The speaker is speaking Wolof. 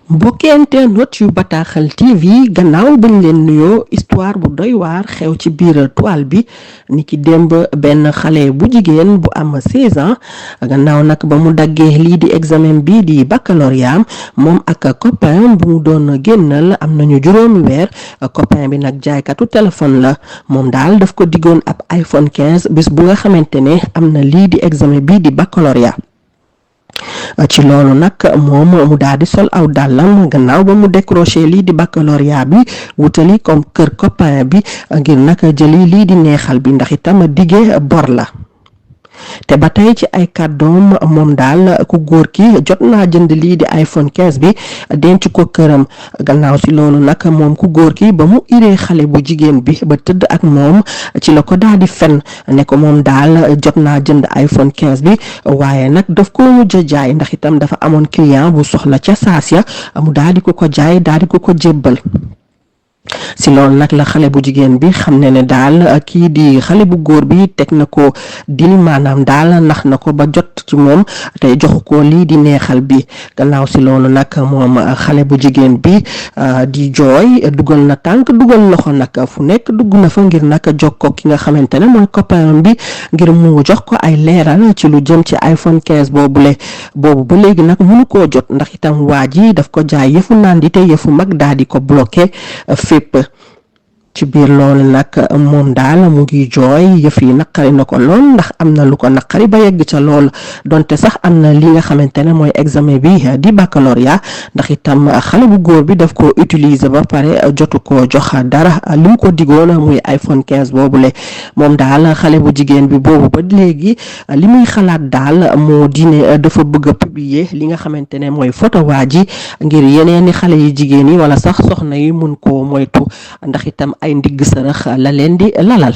mbokki internet yu Bataaxal TV gannaaw bañ leen nuyoo histoire bu doy waar xew ci biir toile bi niki démb benn xale bu jigéen bu am 16 ans gannaaw nag ba mu daggee lii di examen bi di baccalauréat moom ak copain bu mu doon génnal am nañu juróomi weer copain bi nag jaaykatu téléphone la moom daal daf ko diggoon ab iPhone 15 bis bu nga xamante ne am na lii di examen bi di baccalauréat ci loolu nag moom mu daal di sol aw dàllam gannaaw ba mu décroché lii di baccalauréat bi wutali comme kër copain bi ngir nag jëli lii di neexal bi ndax itam dige bor la te ba tey ci ay kàddoom moom daal ku góor ki jot naa jënd lii di iPhone 15 bi denc ko këram gannaaw si loolu nag moom ku góor ki ba mu iree xale bu jigéen bi ba tëdd ak moom ci la ko daal di fen ne ko moom daal jot naa jënd iPhone 15 bi waaye nag daf ko mujj jaay ndax itam dafa amoon client bu soxla ca saas ya mu daal di ko jaay daal di ko jébbal si loolu nag la xale bu jigéen bi xam ne daal kii di xale bu góor bi teg na ko dil maanaam daal nax na ko ba jot ci moom te joxu ko lii di neexal bi gannaaw si loolu nag moom xale bu jigéen bi di jooy dugal na tànk dugal loxo nag fu nekk dugg na fa ngir nag jokkoo ki nga xamante ne mooy copain bi ngir mu jox ko ay leeral ci lu jëm ci iPhone 15 boobu ba léegi nag mënu koo jot ndax itam waa ji daf ko jaay yëfu nandi te yëfu mag daal di ko bloqué fépp ci biir loolu nag moom daal mu ngi jooy yëf yi naqari na ko lool ndax am na lu ko naqari ba yegg ca lool donte sax am na li nga xamante ne mooy examen bi di baccalauréat ndax itam xale bu góor bi daf ko utiliser ba pare jotu ko jox dara li mu ko digoon muy iPhone 15 boobule moom daal xale bu jigéen bi boobu ba léegi li muy xalaat daal moo dine dafa bëgg a publier li nga xamante ne mooy photo waa ji ngir yeneeni xale yi jigéen yi wala sax soxna yi mun ko moytu ndax itam ay ndigg sërëx la leen di lalal